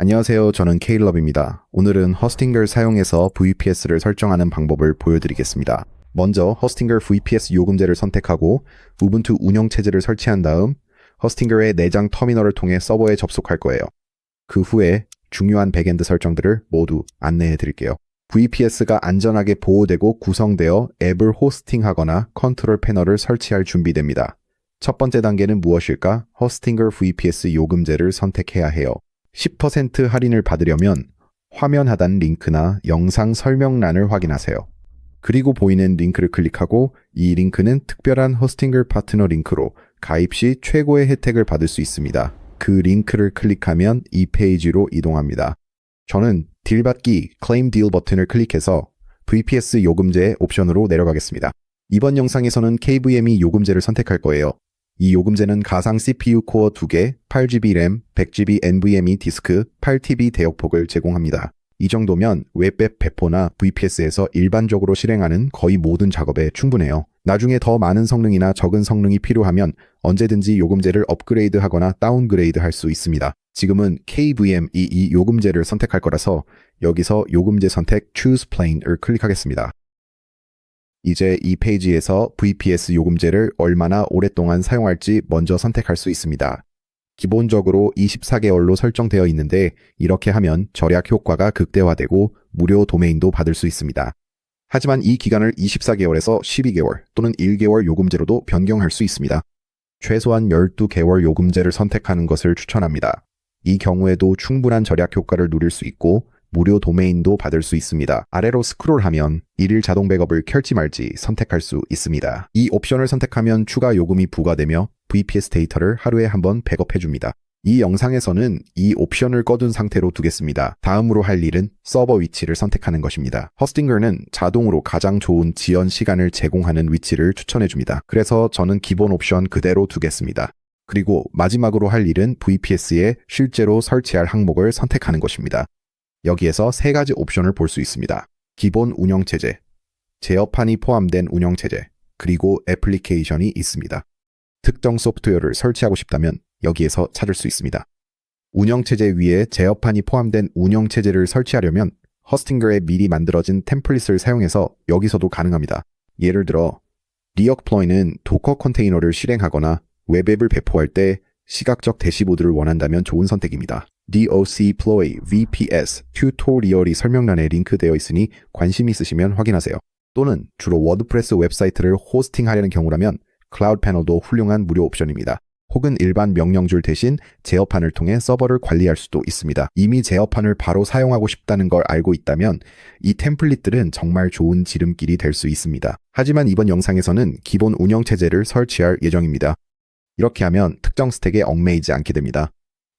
안녕하세요. 저는 케일럽입니다. 오늘은 허스팅글 사용해서 VPS를 설정하는 방법을 보여드리겠습니다. 먼저 허스팅글 VPS 요금제를 선택하고 우분투 운영체제를 설치한 다음 허스팅글의 내장 터미널을 통해 서버에 접속할 거예요. 그 후에 중요한 백엔드 설정들을 모두 안내해 드릴게요. VPS가 안전하게 보호되고 구성되어 앱을 호스팅하거나 컨트롤 패널을 설치할 준비됩니다. 첫 번째 단계는 무엇일까? 허스팅글 VPS 요금제를 선택해야 해요. 10% 할인을 받으려면 화면 하단 링크나 영상 설명란을 확인하세요. 그리고 보이는 링크를 클릭하고 이 링크는 특별한 허스팅글 파트너 링크로 가입 시 최고의 혜택을 받을 수 있습니다. 그 링크를 클릭하면 이 페이지로 이동합니다. 저는 딜 받기 Claim Deal 버튼을 클릭해서 VPS 요금제 옵션으로 내려가겠습니다. 이번 영상에서는 KVMe 요금제를 선택할 거예요. 이 요금제는 가상 CPU 코어 2개, 8GB 램, 100GB NVMe 디스크, 8TB 대역폭을 제공합니다. 이 정도면 웹앱 배포나 VPS에서 일반적으로 실행하는 거의 모든 작업에 충분해요. 나중에 더 많은 성능이나 적은 성능이 필요하면 언제든지 요금제를 업그레이드하거나 다운그레이드 할 수 있습니다. 지금은 KVMe 이 요금제를 선택할 거라서 여기서 요금제 선택 Choose Plane을 클릭하겠습니다. 이제 이 페이지에서 VPS 요금제를 얼마나 오랫동안 사용할지 먼저 선택할 수 있습니다. 기본적으로 24개월로 설정되어 있는데 이렇게 하면 절약 효과가 극대화되고 무료 도메인도 받을 수 있습니다. 하지만 이 기간을 24개월에서 12개월 또는 1개월 요금제로도 변경할 수 있습니다. 최소한 12개월 요금제를 선택하는 것을 추천합니다. 이 경우에도 충분한 절약 효과를 누릴 수 있고 무료 도메인도 받을 수 있습니다. 아래로 스크롤하면 일일 자동 백업을 켤지 말지 선택할 수 있습니다. 이 옵션을 선택하면 추가 요금이 부과되며 VPS 데이터를 하루에 한 번 백업해줍니다. 이 영상에서는 이 옵션을 꺼둔 상태로 두겠습니다. 다음으로 할 일은 서버 위치를 선택하는 것입니다. 허스팅글은 자동으로 가장 좋은 지연 시간을 제공하는 위치를 추천해줍니다. 그래서 저는 기본 옵션 그대로 두겠습니다. 그리고 마지막으로 할 일은 VPS에 실제로 설치할 항목을 선택하는 것입니다. 여기에서 세 가지 옵션을 볼 수 있습니다. 기본 운영체제, 제어판이 포함된 운영체제, 그리고 애플리케이션이 있습니다. 특정 소프트웨어를 설치하고 싶다면 여기에서 찾을 수 있습니다. 운영체제 위에 제어판이 포함된 운영체제를 설치하려면 허스팅글에 미리 만들어진 템플릿을 사용해서 여기서도 가능합니다. 예를 들어 리역플로이는 도커 컨테이너를 실행하거나 웹앱을 배포할 때 시각적 대시보드를 원한다면 좋은 선택입니다. docploy vps 튜토리얼이 설명란에 링크되어 있으니 관심 있으시면 확인하세요. 또는 주로 워드프레스 웹사이트를 호스팅하려는 경우라면 클라우드 패널도 훌륭한 무료 옵션입니다. 혹은 일반 명령줄 대신 제어판을 통해 서버를 관리할 수도 있습니다. 이미 제어판을 바로 사용하고 싶다는 걸 알고 있다면 이 템플릿들은 정말 좋은 지름길이 될 수 있습니다. 하지만 이번 영상에서는 기본 운영체제를 설치할 예정입니다. 이렇게 하면 특정 스택에 얽매이지 않게 됩니다.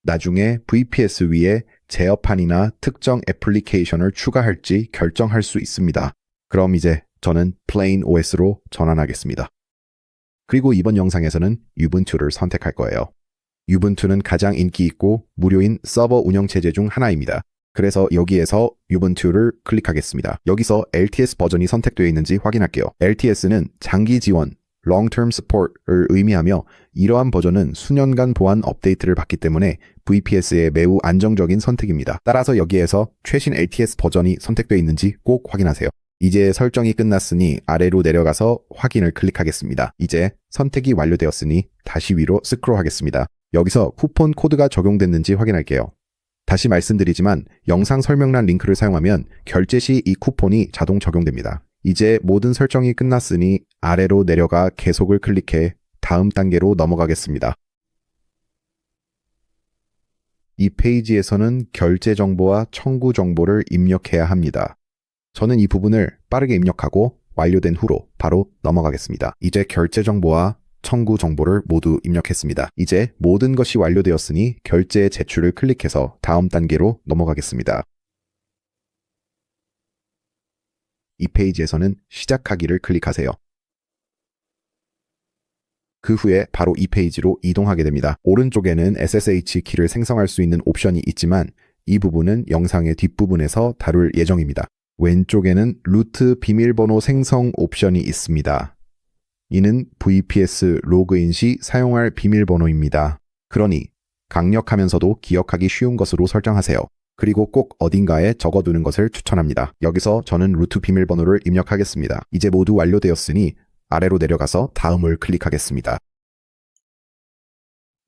나중에 VPS 위에 제어판이나 특정 애플리케이션을 추가할지 결정할 수 있습니다. 그럼 이제 저는 Plain OS로 전환하겠습니다. 그리고 이번 영상에서는 유분투를 선택할 거예요. 유분투는 가장 인기 있고 무료인 서버 운영체제 중 하나입니다. 그래서 여기에서 유분투를 클릭하겠습니다. 여기서 LTS 버전이 선택되어 있는지 확인할게요. LTS는 장기 지원, Long-Term Support을 의미하며 이러한 버전은 수년간 보안 업데이트를 받기 때문에 VPS에 매우 안정적인 선택입니다. 따라서 여기에서 최신 LTS 버전이 선택되어 있는지 꼭 확인하세요. 이제 설정이 끝났으니 아래로 내려가서 확인을 클릭하겠습니다. 이제 선택이 완료되었으니 다시 위로 스크롤하겠습니다. 여기서 쿠폰 코드가 적용됐는지 확인할게요. 다시 말씀드리지만 영상 설명란 링크를 사용하면 결제 시 이 쿠폰이 자동 적용됩니다. 이제 모든 설정이 끝났으니 아래로 내려가 계속을 클릭해 다음 단계로 넘어가겠습니다. 이 페이지에서는 결제 정보와 청구 정보를 입력해야 합니다. 저는 이 부분을 빠르게 입력하고 완료된 후로 바로 넘어가겠습니다. 이제 결제 정보와 청구 정보를 모두 입력했습니다. 이제 모든 것이 완료되었으니 결제 제출을 클릭해서 다음 단계로 넘어가겠습니다. 이 페이지에서는 시작하기를 클릭하세요. 그 후에 바로 이 페이지로 이동하게 됩니다. 오른쪽에는 SSH 키를 생성할 수 있는 옵션이 있지만 이 부분은 영상의 뒷부분에서 다룰 예정입니다. 왼쪽에는 루트 비밀번호 생성 옵션이 있습니다. 이는 VPS 로그인 시 사용할 비밀번호입니다. 그러니 강력하면서도 기억하기 쉬운 것으로 설정하세요. 그리고 꼭 어딘가에 적어두는 것을 추천합니다. 여기서 저는 루트 비밀번호를 입력하겠습니다. 이제 모두 완료되었으니 아래로 내려가서 다음을 클릭하겠습니다.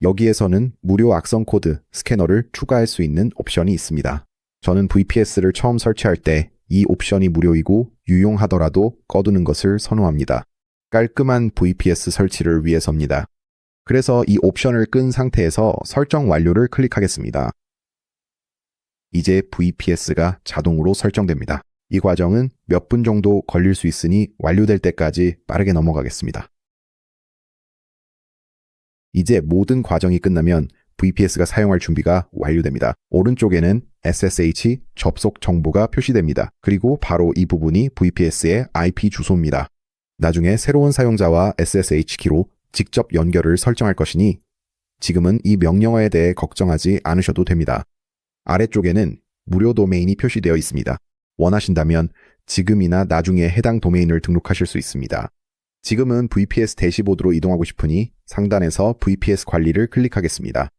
여기에서는 무료 악성 코드 스캐너를 추가할 수 있는 옵션이 있습니다. 저는 VPS를 처음 설치할 때 이 옵션이 무료이고 유용하더라도 꺼두는 것을 선호합니다. 깔끔한 VPS 설치를 위해서입니다. 그래서 이 옵션을 끈 상태에서 설정 완료를 클릭하겠습니다. 이제 VPS가 자동으로 설정됩니다. 이 과정은 몇 분 정도 걸릴 수 있으니 완료될 때까지 빠르게 넘어가겠습니다. 이제 모든 과정이 끝나면 VPS가 사용할 준비가 완료됩니다. 오른쪽에는 SSH 접속 정보가 표시됩니다. 그리고 바로 이 부분이 VPS의 IP 주소입니다. 나중에 새로운 사용자와 SSH 키로 직접 연결을 설정할 것이니 지금은 이 명령어에 대해 걱정하지 않으셔도 됩니다. 아래쪽에는 무료 도메인이 표시되어 있습니다. 원하신다면 지금이나 나중에 해당 도메인을 등록하실 수 있습니다. 지금은 VPS 대시보드로 이동하고 싶으니 상단에서 VPS 관리를 클릭하겠습니다.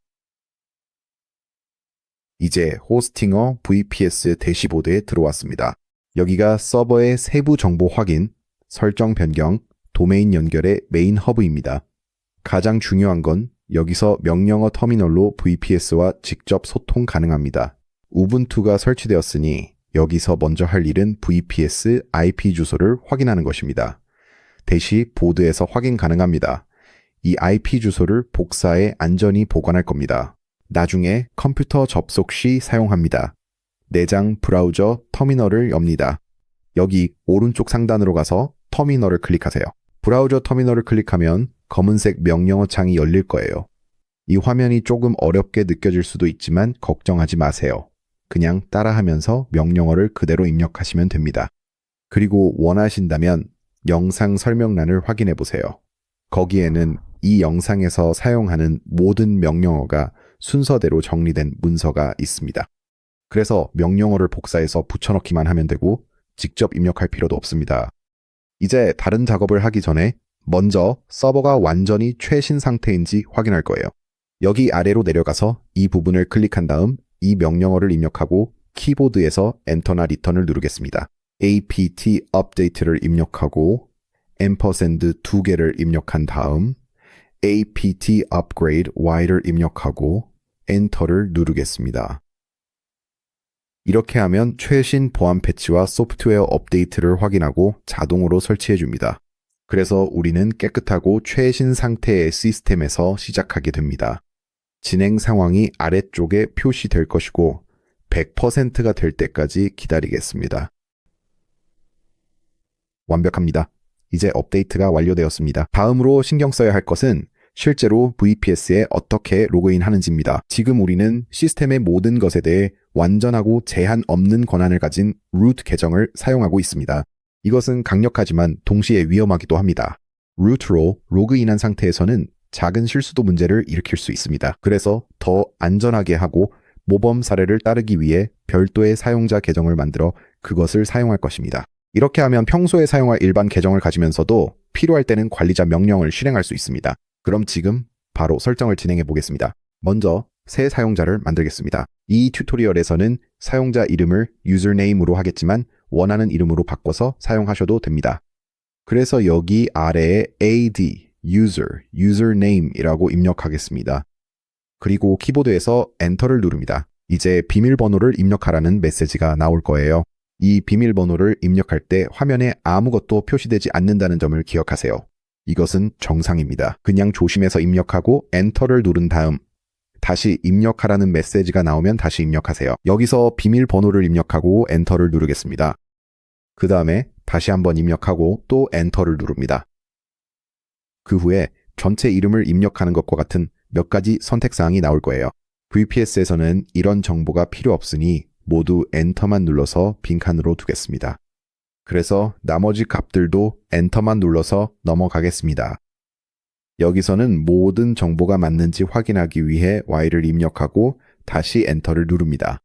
이제 호스팅어 VPS 대시보드에 들어왔습니다. 여기가 서버의 세부 정보 확인, 설정 변경, 도메인 연결의 메인 허브입니다. 가장 중요한 건 여기서 명령어 터미널로 VPS와 직접 소통 가능합니다. 우분투가 설치되었으니 여기서 먼저 할 일은 VPS IP 주소를 확인하는 것입니다. 대시 보드에서 확인 가능합니다. 이 IP 주소를 복사해 안전히 보관할 겁니다. 나중에 컴퓨터 접속 시 사용합니다. 내장 브라우저 터미널을 엽니다. 여기 오른쪽 상단으로 가서 터미널을 클릭하세요. 브라우저 터미널을 클릭하면 검은색 명령어 창이 열릴 거예요. 이 화면이 조금 어렵게 느껴질 수도 있지만 걱정하지 마세요. 그냥 따라하면서 명령어를 그대로 입력하시면 됩니다. 그리고 원하신다면 영상 설명란을 확인해 보세요. 거기에는 이 영상에서 사용하는 모든 명령어가 순서대로 정리된 문서가 있습니다. 그래서 명령어를 복사해서 붙여넣기만 하면 되고 직접 입력할 필요도 없습니다. 이제 다른 작업을 하기 전에 먼저 서버가 완전히 최신 상태인지 확인할 거예요. 여기 아래로 내려가서 이 부분을 클릭한 다음 이 명령어를 입력하고 키보드에서 엔터나 리턴을 누르겠습니다. apt update를 입력하고 앰퍼샌드 2개를 입력한 다음 apt upgrade y를 입력하고 엔터를 누르겠습니다. 이렇게 하면 최신 보안 패치와 소프트웨어 업데이트를 확인하고 자동으로 설치해 줍니다. 그래서 우리는 깨끗하고 최신 상태의 시스템에서 시작하게 됩니다. 진행 상황이 아래쪽에 표시될 것이고 100%가 될 때까지 기다리겠습니다. 완벽합니다. 이제 업데이트가 완료되었습니다. 다음으로 신경 써야 할 것은 실제로 VPS에 어떻게 로그인하는지입니다. 지금 우리는 시스템의 모든 것에 대해 완전하고 제한 없는 권한을 가진 root 계정을 사용하고 있습니다. 이것은 강력하지만 동시에 위험하기도 합니다. root로 로그인한 상태에서는 작은 실수도 문제를 일으킬 수 있습니다. 그래서 더 안전하게 하고 모범 사례를 따르기 위해 별도의 사용자 계정을 만들어 그것을 사용할 것입니다. 이렇게 하면 평소에 사용할 일반 계정을 가지면서도 필요할 때는 관리자 명령을 실행할 수 있습니다. 그럼 지금 바로 설정을 진행해 보겠습니다. 먼저 새 사용자를 만들겠습니다. 이 튜토리얼에서는 사용자 이름을 유저네임으로 하겠지만 원하는 이름으로 바꿔서 사용하셔도 됩니다. 그래서 여기 아래에 AD, username이라고 입력하겠습니다. 그리고 키보드에서 엔터를 누릅니다. 이제 비밀번호를 입력하라는 메시지가 나올 거예요. 이 비밀번호를 입력할 때 화면에 아무것도 표시되지 않는다는 점을 기억하세요. 이것은 정상입니다. 그냥 조심해서 입력하고 엔터를 누른 다음 다시 입력하라는 메시지가 나오면 다시 입력하세요. 여기서 비밀번호를 입력하고 엔터를 누르겠습니다. 그 다음에 다시 한번 입력하고 또 엔터를 누릅니다. 그 후에 전체 이름을 입력하는 것과 같은 몇 가지 선택사항이 나올 거예요. VPS에서는 이런 정보가 필요 없으니 모두 엔터만 눌러서 빈칸으로 두겠습니다. 그래서 나머지 값들도 엔터만 눌러서 넘어가겠습니다. 여기서는 모든 정보가 맞는지 확인하기 위해 Y를 입력하고 다시 엔터를 누릅니다.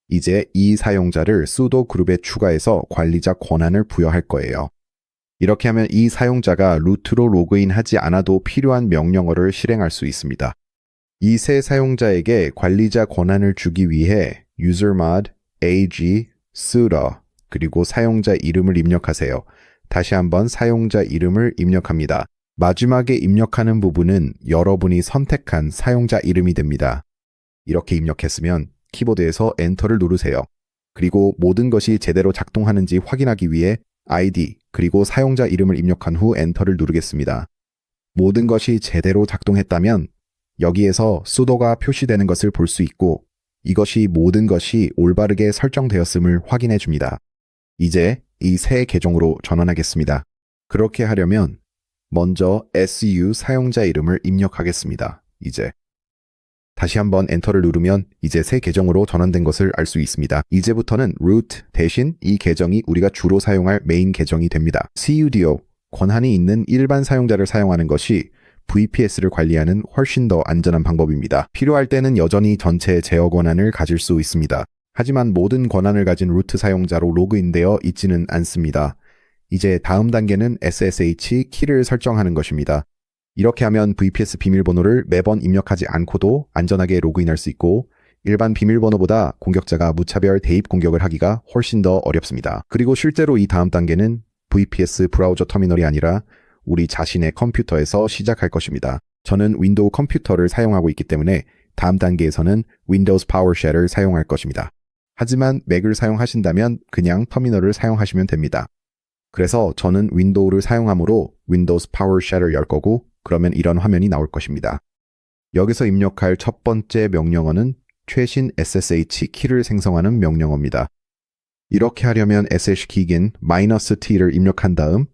이제 이 사용자를 sudo 그룹에 추가해서 관리자 권한을 부여할 거예요. 이렇게 하면 이 사용자가 루트로 로그인하지 않아도 필요한 명령어를 실행할 수 있습니다. 이 새 사용자에게 관리자 권한을 주기 위해 usermod ag sudo 그리고 사용자 이름을 입력하세요. 다시 한번 사용자 이름을 입력합니다. 마지막에 입력하는 부분은 여러분이 선택한 사용자 이름이 됩니다. 이렇게 입력했으면 키보드에서 엔터를 누르세요. 그리고 모든 것이 제대로 작동하는지 확인하기 위해 ID 그리고 사용자 이름을 입력한 후 엔터를 누르겠습니다. 모든 것이 제대로 작동했다면 여기에서 sudo가 표시되는 것을 볼 수 있고 이것이 모든 것이 올바르게 설정되었음을 확인해 줍니다. 이제 이 새 계정으로 전환하겠습니다. 그렇게 하려면 먼저 su 사용자 이름을 입력하겠습니다. 이제 다시 한번 엔터를 누르면 이제 새 계정으로 전환된 것을 알 수 있습니다. 이제부터는 root 대신 이 계정이 우리가 주로 사용할 메인 계정이 됩니다. sudo 권한이 있는 일반 사용자를 사용하는 것이 VPS를 관리하는 훨씬 더 안전한 방법입니다. 필요할 때는 여전히 전체 제어 권한을 가질 수 있습니다. 하지만 모든 권한을 가진 루트 사용자로 로그인되어 있지는 않습니다. 이제 다음 단계는 SSH 키를 설정하는 것입니다. 이렇게 하면 VPS 비밀번호를 매번 입력하지 않고도 안전하게 로그인할 수 있고 일반 비밀번호보다 공격자가 무차별 대입 공격을 하기가 훨씬 더 어렵습니다. 그리고 실제로 이 다음 단계는 VPS 브라우저 터미널이 아니라 우리 자신의 컴퓨터에서 시작할 것입니다. 저는 윈도우 컴퓨터를 사용하고 있기 때문에 다음 단계에서는 윈도우즈 파워쉘을 사용할 것입니다. 하지만 맥을 사용하신다면 그냥 터미널을 사용하시면 됩니다. 그래서 저는 윈도우를 사용하므로 윈도우즈 파워쉘을 열 거고 그러면 이런 화면이 나올 것입니다. 여기서 입력할 첫 번째 명령어는 최신 SSH 키를 생성하는 명령어입니다. 이렇게 하려면 SSH 키인 -t를 입력한 다음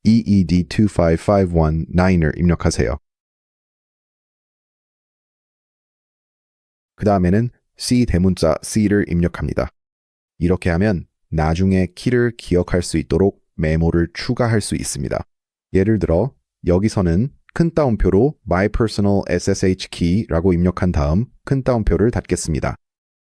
EED25519을 입력하세요. 그 다음에는 C 대문자 C를 입력합니다. 이렇게 하면 나중에 키를 기억할 수 있도록 메모를 추가할 수 있습니다. 예를 들어 여기서는 큰 따옴표로 My Personal SSH Key라고 입력한 다음 큰 따옴표를 닫겠습니다.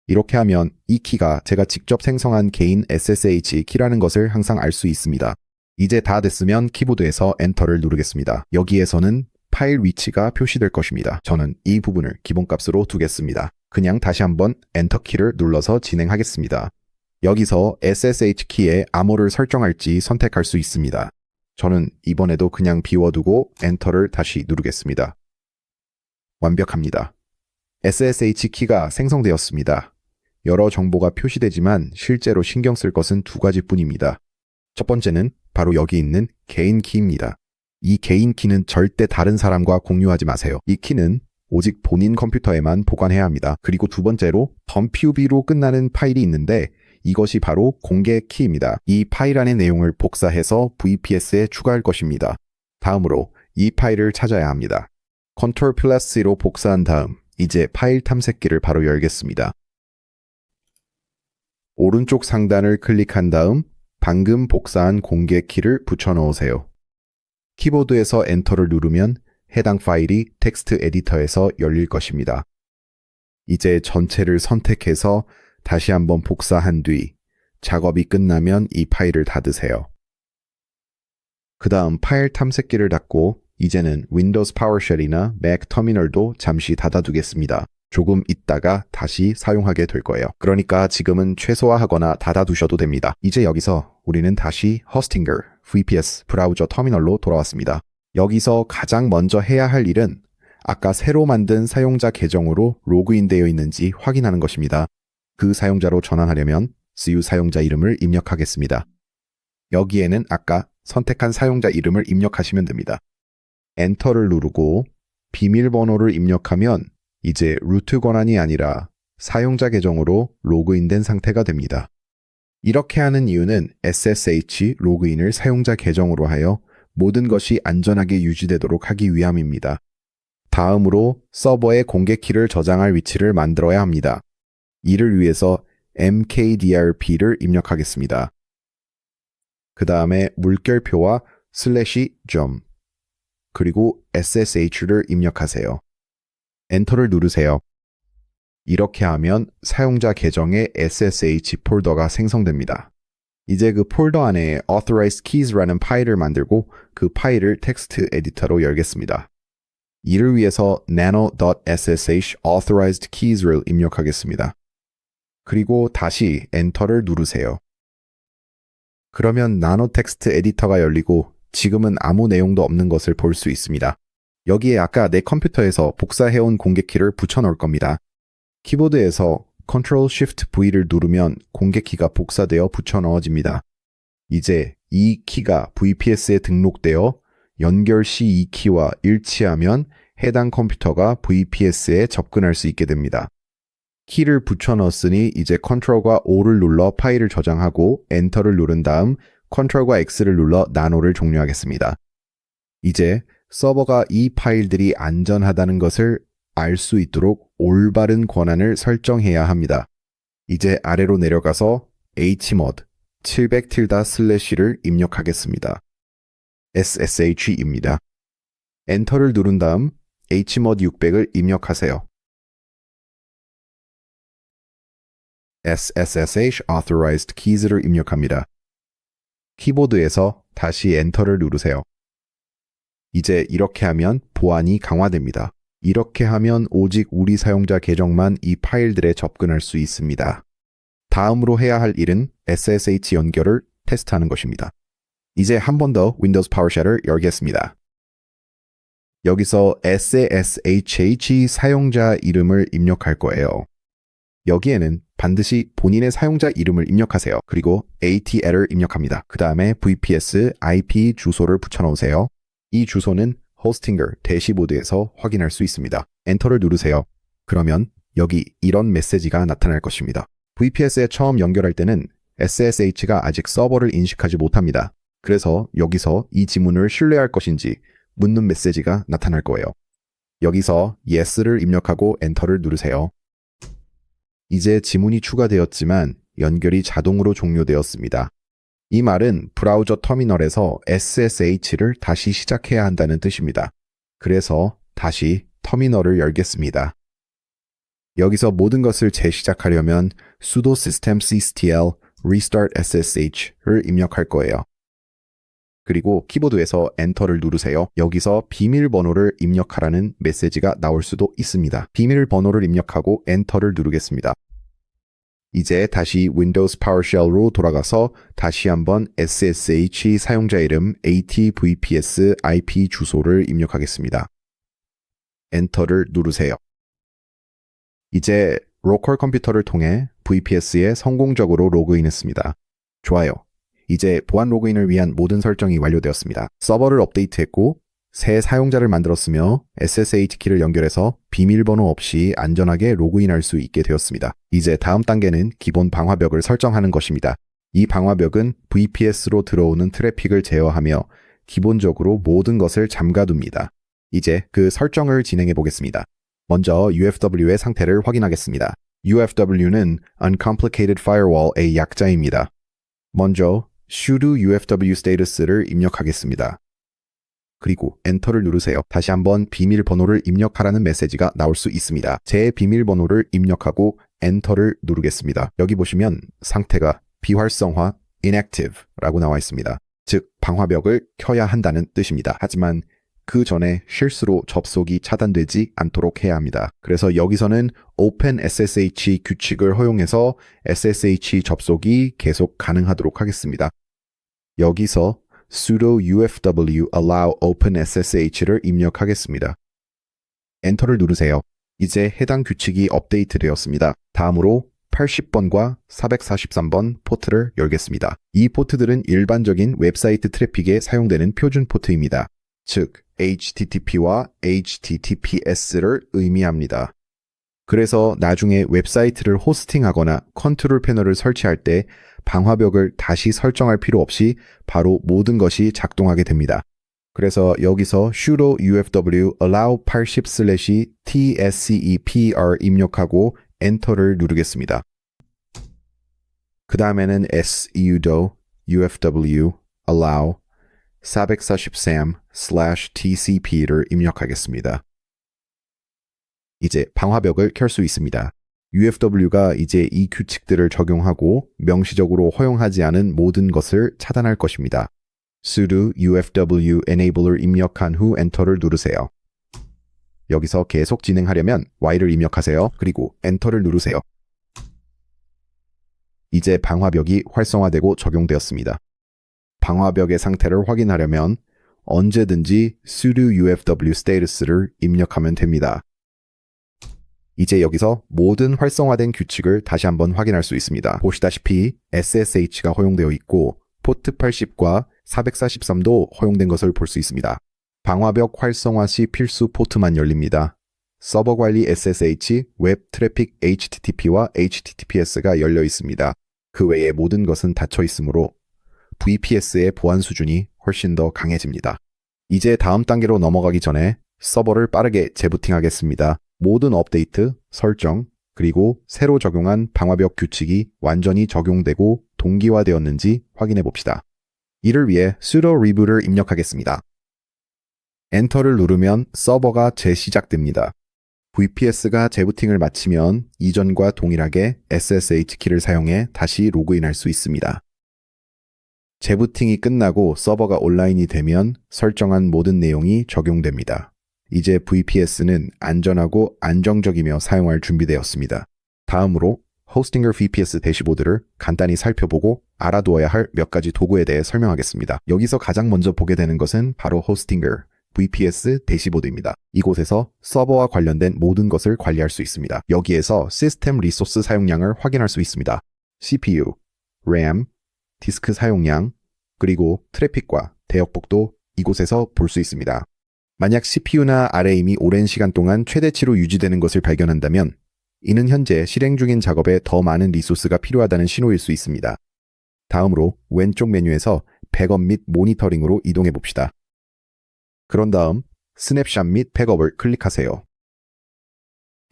이렇게 하면 이 키가 제가 직접 생성한 개인 SSH 키라는 것을 항상 알 수 있습니다. 이제 다 됐으면 키보드에서 엔터를 누르겠습니다. 여기에서는 파일 위치가 표시될 것입니다. 저는 이 부분을 기본값으로 두겠습니다. 그냥 다시 한번 엔터 키를 눌러서 진행하겠습니다. 여기서 SSH 키에 암호를 설정할지 선택할 수 있습니다. 저는 이번에도 그냥 비워두고 엔터를 다시 누르겠습니다. 완벽합니다. SSH 키가 생성되었습니다. 여러 정보가 표시되지만 실제로 신경 쓸 것은 두 가지뿐입니다. 첫 번째는 바로 여기 있는 개인 키입니다. 이 개인 키는 절대 다른 사람과 공유하지 마세요. 이 키는 오직 본인 컴퓨터에만 보관해야 합니다. 그리고 두 번째로 .pub로 끝나는 파일이 있는데 이것이 바로 공개 키입니다. 이 파일 안의 내용을 복사해서 VPS에 추가할 것입니다. 다음으로 이 파일을 찾아야 합니다. Ctrl+C로 복사한 다음 이제 파일 탐색기를 바로 열겠습니다. 오른쪽 상단을 클릭한 다음 방금 복사한 공개 키를 붙여넣으세요. 키보드에서 엔터를 누르면 해당 파일이 텍스트 에디터에서 열릴 것입니다. 이제 전체를 선택해서 다시 한번 복사한 뒤 작업이 끝나면 이 파일을 닫으세요. 그 다음 파일 탐색기를 닫고 이제는 윈도우즈 파워쉘이나 맥 터미널도 잠시 닫아두겠습니다. 조금 있다가 다시 사용하게 될 거예요. 그러니까 지금은 최소화하거나 닫아두셔도 됩니다. 이제 여기서 우리는 다시 Hostinger VPS 브라우저 터미널로 돌아왔습니다. 여기서 가장 먼저 해야 할 일은 아까 새로 만든 사용자 계정으로 로그인되어 있는지 확인하는 것입니다. 그 사용자로 전환하려면 su 사용자 이름을 입력하겠습니다. 여기에는 아까 선택한 사용자 이름을 입력하시면 됩니다. 엔터를 누르고 비밀번호를 입력하면 이제 루트 권한이 아니라 사용자 계정으로 로그인된 상태가 됩니다. 이렇게 하는 이유는 SSH 로그인을 사용자 계정으로 하여 모든 것이 안전하게 유지되도록 하기 위함입니다. 다음으로 서버에 공개 키를 저장할 위치를 만들어야 합니다. 이를 위해서 mkdrp를 입력하겠습니다. 그 다음에 물결표와 /점 그리고 ssh를 입력하세요. 엔터를 누르세요. 이렇게 하면 사용자 계정에 SSH 폴더가 생성됩니다. 이제 그 폴더 안에 authorized keys라는 파일을 만들고 그 파일을 텍스트 에디터로 열겠습니다. 이를 위해서 nano.ssh authorized keys를 입력하겠습니다. 그리고 다시 엔터를 누르세요. 그러면 나노 텍스트 에디터가 열리고 지금은 아무 내용도 없는 것을 볼 수 있습니다. 여기에 아까 내 컴퓨터에서 복사해온 공개키를 붙여넣을 겁니다. 키보드에서 Ctrl-Shift-V를 누르면 공개키가 복사되어 붙여넣어집니다. 이제 이 키가 VPS에 등록되어 연결 시 이 키와 일치하면 해당 컴퓨터가 VPS에 접근할 수 있게 됩니다. 키를 붙여넣었으니 이제 Ctrl과 O를 눌러 파일을 저장하고 엔터를 누른 다음 Ctrl과 X를 눌러 나노를 종료하겠습니다. 이제 서버가 이 파일들이 안전하다는 것을 알 수 있도록 올바른 권한을 설정해야 합니다. 이제 아래로 내려가서 hmod 700-/를 입력하겠습니다. SSH입니다. 엔터를 누른 다음 hmod 600을 입력하세요. SSH authorized keys를 입력합니다. 키보드에서 다시 엔터를 누르세요. 이제 이렇게 하면 보안이 강화됩니다. 이렇게 하면 오직 우리 사용자 계정만 이 파일들에 접근할 수 있습니다. 다음으로 해야 할 일은 SSH 연결을 테스트하는 것입니다. 이제 한 번 더 윈도우즈 파워쉘을 열겠습니다. 여기서 SSH 사용자 이름을 입력할 거예요. 여기에는 반드시 본인의 사용자 이름을 입력하세요. 그리고 ATL을 입력합니다. 그 다음에 VPS IP 주소를 붙여넣으세요. 이 주소는 호스팅거 대시보드에서 확인할 수 있습니다. 엔터를 누르세요. 그러면 여기 이런 메시지가 나타날 것입니다. VPS에 처음 연결할 때는 SSH가 아직 서버를 인식하지 못합니다. 그래서 여기서 이 지문을 신뢰할 것인지 묻는 메시지가 나타날 거예요. 여기서 Yes를 입력하고 엔터를 누르세요. 이제 지문이 추가되었지만 연결이 자동으로 종료되었습니다. 이 말은 브라우저 터미널에서 SSH를 다시 시작해야 한다는 뜻입니다. 그래서 다시 터미널을 열겠습니다. 여기서 모든 것을 재시작하려면 sudo systemctl restart ssh를 입력할 거예요. 그리고 키보드에서 엔터를 누르세요. 여기서 비밀번호를 입력하라는 메시지가 나올 수도 있습니다. 비밀번호를 입력하고 엔터를 누르겠습니다. 이제 다시 윈도우즈 파워쉘로 돌아가서 다시 한번 SSH 사용자 이름 ATVPS IP 주소를 입력하겠습니다. 엔터를 누르세요. 이제 로컬 컴퓨터를 통해 VPS에 성공적으로 로그인했습니다. 좋아요. 이제 보안 로그인을 위한 모든 설정이 완료되었습니다. 서버를 업데이트했고 새 사용자를 만들었으며 SSH 키를 연결해서 비밀번호 없이 안전하게 로그인할 수 있게 되었습니다. 이제 다음 단계는 기본 방화벽을 설정하는 것입니다. 이 방화벽은 VPS로 들어오는 트래픽을 제어하며 기본적으로 모든 것을 잠가둡니다. 이제 그 설정을 진행해 보겠습니다. 먼저 UFW의 상태를 확인하겠습니다. UFW는 Uncomplicated Firewall의 약자입니다. 먼저 sudo UFW status를 입력하겠습니다. 그리고 엔터를 누르세요. 다시 한번 비밀번호를 입력하라는 메시지가 나올 수 있습니다. 제 비밀번호를 입력하고 엔터를 누르겠습니다. 여기 보시면 상태가 비활성화 inactive라고 나와 있습니다. 즉 방화벽을 켜야 한다는 뜻입니다. 하지만 그 전에 실수로 접속이 차단되지 않도록 해야 합니다. 그래서 여기서는 OpenSSH 규칙을 허용해서 SSH 접속이 계속 가능하도록 하겠습니다. 여기서 sudo UFW allow OpenSSH를 입력하겠습니다. 엔터를 누르세요. 이제 해당 규칙이 업데이트되었습니다. 다음으로 80번과 443번 포트를 열겠습니다. 이 포트들은 일반적인 웹사이트 트래픽에 사용되는 표준 포트입니다. 즉, HTTP와 HTTPS를 의미합니다. 그래서 나중에 웹사이트를 호스팅하거나 컨트롤 패널을 설치할 때 방화벽을 다시 설정할 필요 없이 바로 모든 것이 작동하게 됩니다. 그래서 여기서 sudo UFW allow 80/tscepr 입력하고 엔터를 누르겠습니다. 그 다음에는 sudo UFW allow 443/tcp를 입력하겠습니다. 이제 방화벽을 켤 수 있습니다. UFW가 이제 이 규칙들을 적용하고 명시적으로 허용하지 않은 모든 것을 차단할 것입니다. sudo UFW enable을 입력한 후 엔터를 누르세요. 여기서 계속 진행하려면 Y를 입력하세요. 그리고 엔터를 누르세요. 이제 방화벽이 활성화되고 적용되었습니다. 방화벽의 상태를 확인하려면 언제든지 sudo ufw status를 입력하면 됩니다. 이제 여기서 모든 활성화된 규칙을 다시 한번 확인할 수 있습니다. 보시다시피 SSH가 허용되어 있고 포트 80과 443도 허용된 것을 볼 수 있습니다. 방화벽 활성화 시 필수 포트만 열립니다. 서버 관리 SSH, 웹 트래픽 HTTP와 HTTPS가 열려 있습니다. 그 외의 모든 것은 닫혀 있으므로 VPS의 보안 수준이 훨씬 더 강해집니다. 이제 다음 단계로 넘어가기 전에 서버를 빠르게 재부팅하겠습니다. 모든 업데이트, 설정, 그리고 새로 적용한 방화벽 규칙이 완전히 적용되고 동기화되었는지 확인해 봅시다. 이를 위해 sudo reboot를 입력하겠습니다. 엔터를 누르면 서버가 재시작됩니다. VPS가 재부팅을 마치면 이전과 동일하게 SSH 키를 사용해 다시 로그인할 수 있습니다. 재부팅이 끝나고 서버가 온라인이 되면 설정한 모든 내용이 적용됩니다. 이제 VPS는 안전하고 안정적이며 사용할 준비되었습니다. 다음으로 호스팅걸 VPS 대시보드를 간단히 살펴보고 알아두어야 할 몇 가지 도구에 대해 설명하겠습니다. 여기서 가장 먼저 보게 되는 것은 바로 호스팅걸 VPS 대시보드입니다. 이곳에서 서버와 관련된 모든 것을 관리할 수 있습니다. 여기에서 시스템 리소스 사용량을 확인할 수 있습니다. CPU, RAM, 디스크 사용량, 그리고 트래픽과 대역폭도 이곳에서 볼 수 있습니다. 만약 CPU나 RAM이 오랜 시간 동안 최대치로 유지되는 것을 발견한다면 이는 현재 실행 중인 작업에 더 많은 리소스가 필요하다는 신호일 수 있습니다. 다음으로 왼쪽 메뉴에서 백업 및 모니터링으로 이동해 봅시다. 그런 다음 스냅샷 및 백업을 클릭하세요.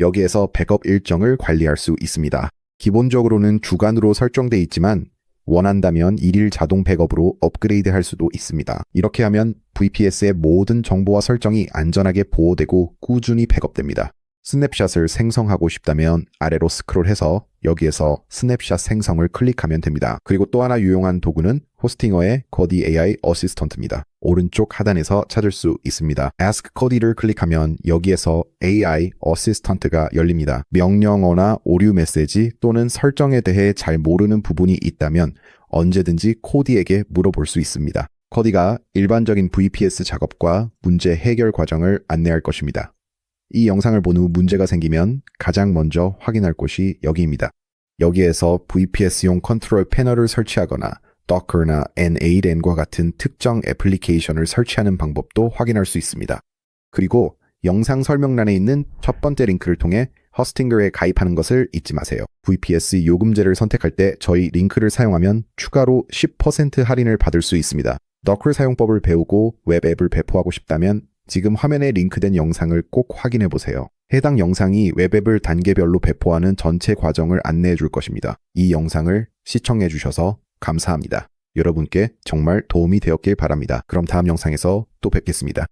여기에서 백업 일정을 관리할 수 있습니다. 기본적으로는 주간으로 설정되어 있지만 원한다면 1일 자동 백업으로 업그레이드할 수도 있습니다. 이렇게 하면 VPS의 모든 정보와 설정이 안전하게 보호되고 꾸준히 백업됩니다. 스냅샷을 생성하고 싶다면 아래로 스크롤해서 여기에서 스냅샷 생성을 클릭하면 됩니다. 그리고 또 하나 유용한 도구는 호스팅어의 Kodi AI 어시스턴트입니다. 오른쪽 하단에서 찾을 수 있습니다. Ask Kodi를 클릭하면 여기에서 AI 어시스턴트가 열립니다. 명령어나 오류 메시지 또는 설정에 대해 잘 모르는 부분이 있다면 언제든지 코디에게 물어볼 수 있습니다. Kodi가 일반적인 VPS 작업과 문제 해결 과정을 안내할 것입니다. 이 영상을 본 후 문제가 생기면 가장 먼저 확인할 곳이 여기입니다. 여기에서 VPS용 컨트롤 패널을 설치하거나 Docker나 N8N과 같은 특정 애플리케이션을 설치하는 방법도 확인할 수 있습니다. 그리고 영상 설명란에 있는 첫 번째 링크를 통해 허스팅걸에 가입하는 것을 잊지 마세요. VPS 요금제를 선택할 때 저희 링크를 사용하면 추가로 10% 할인을 받을 수 있습니다. Docker 사용법을 배우고 웹 앱을 배포하고 싶다면 지금 화면에 링크된 영상을 꼭 확인해 보세요. 해당 영상이 웹앱을 단계별로 배포하는 전체 과정을 안내해 줄 것입니다. 이 영상을 시청해 주셔서 감사합니다. 여러분께 정말 도움이 되었길 바랍니다. 그럼 다음 영상에서 또 뵙겠습니다.